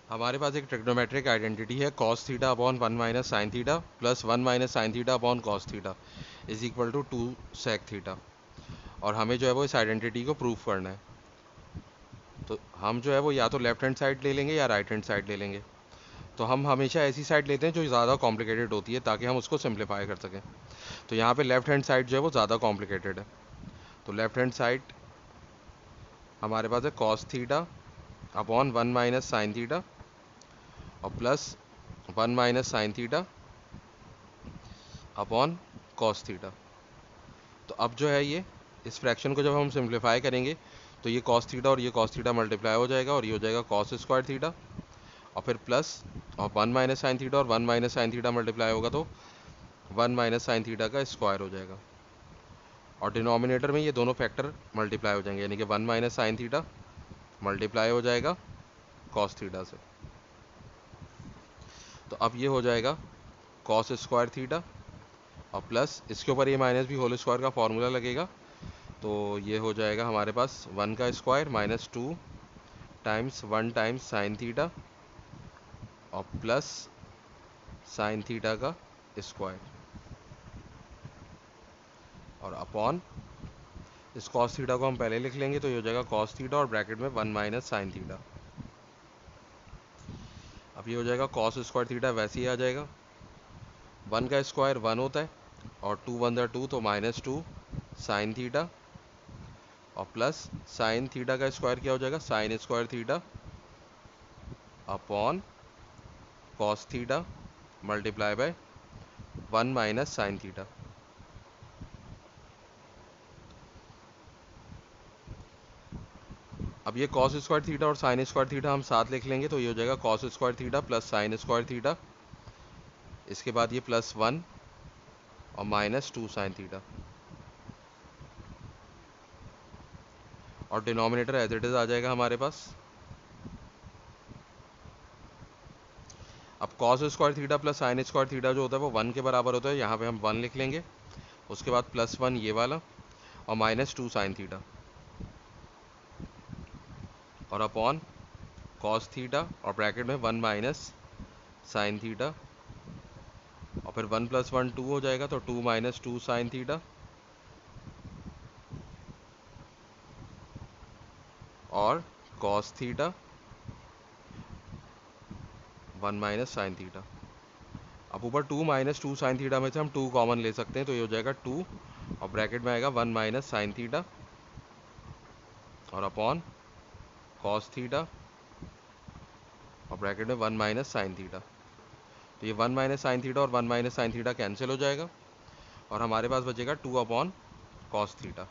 हमारे पास एक ट्रिग्नोमेट्रिक आइडेंटिटी है cos theta upon 1 minus sine theta plus 1 minus sine theta upon cos theta is equal to 2 sec theta. और हमें जो है वो इस आइडेंटिटी को प्रूफ करना है। तो हम जो है वो या तो लेफ्ट हैंड साइड ले लेंगे या राइट हैंड साइड ले लेंगे। तो हम हमेशा ऐसी साइड लेते हैं जो ज़्यादा कॉम्प्लिकेटेड होती है ताकि हम उसको सिंप्लीफाई कर सकें। तो यहाँ पे लेफ्ट हैंड साइड जो है वो ज़्यादा कॉम्प्लिकेटेड है। तो लेफ्ट हैंड साइड हमारे पास है cos theta upon 1 minus sine theta और plus 1 minus sine theta upon cos theta. तो अब जो है ये इस फ्रैक्शन को जब हम सिंप्लीफाई करेंगे तो ये cos थीटा और ये cos थीटा मल्टीप्लाई हो जाएगा और ये हो जाएगा cos स्क्वायर थीटा और फिर प्लस और 1 माइनस साइन थीटा और 1 माइनस साइन थीटा मल्टीप्लाई होगा तो 1 माइनस साइन थीटा का स्क्वायर हो जाएगा। और डिनोमिनेटर में ये दोनों फैक्टर मल्टीप्लाई हो जाएंगे यानी कि 1 माइनस साइन थीटा मल्टीप्लाई हो जाएगा cos थीटा से। तो अब ये हो जाएगा cos स्क्वायर थीटा और प्लस इसके ऊपर ये माइनस भी होल स्क्वायर का फॉर्मूला लगेगा। तो ये हो जाएगा हमारे पास 1 का square minus 2 times 1 times sign theta और प्लस साइन थीटा का स्क्वायर और अपॉन इस cos थीटा को हम पहले लिख लेंगे तो ये हो जाएगा cos थीटा और ब्रैकेट में 1 माइनस साइन थीटा। अब ये हो जाएगा cos स्क्वायर थीटा वैसे ही आ जाएगा। 1 का स्क्वायर 1 होता है और 2 1 2 तो माइनस 2 साइन थीटा और प्लस साइन थीटा का स्क्वायर क्या हो जाएगा sine square theta upon cos theta multiply by 1 minus sine theta. अब ये cos स्क्वायर थीटा और साइन स्क्वायर थीटा हम साथ लिख लेंगे तो ये हो जाएगा cos square theta plus sine square theta, इसके बाद ये प्लस 1 और माइनस 2 साइन थीटा और डिनोमिनेटर एज इट इज आ जाएगा हमारे पास। अब cos square theta plus sine square theta जो होता है वो 1 के बराबर होता है, यहाँ पे हम 1 लिख लेंगे। उसके बाद प्लस 1 ये वाला और माइनस 2 साइन थीटा और अपॉन cos थीटा और ब्रैकेट में 1 माइनस साइन थीटा और फिर 1 प्लस 1 2 हो जाएगा तो 2 माइनस 2 साइन थीटा और cos theta 1 minus sine theta. अब ऊपर 2 माइनस 2 साइन थीटा में से हम 2 कॉमन ले सकते हैं तो ये हो जाएगा 2 और ब्रैकेट में आएगा 1 माइनस साइन थीटा और अपॉन cos थीटा और ब्रैकेट में 1 माइनस साइन थीटा। तो ये 1 माइनस साइन थीटा और 1 माइनस साइन थीटा कैंसिल हो जाएगा और हमारे पास बचेगा 2 अपॉन cos थीटा।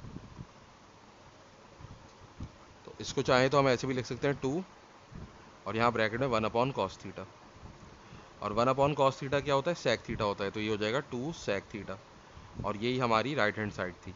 तो इसको चाहें तो हम ऐसे भी लिख सकते हैं 2 और यहाँ ब्रैकेट में 1 अपॉन cos थीटा और 1 अपॉन cos थीटा क्या होता है सेक थीटा होता है तो ये हो जाएगा 2 सेक थीटा और यही हमारी राइट हैंड साइड थी।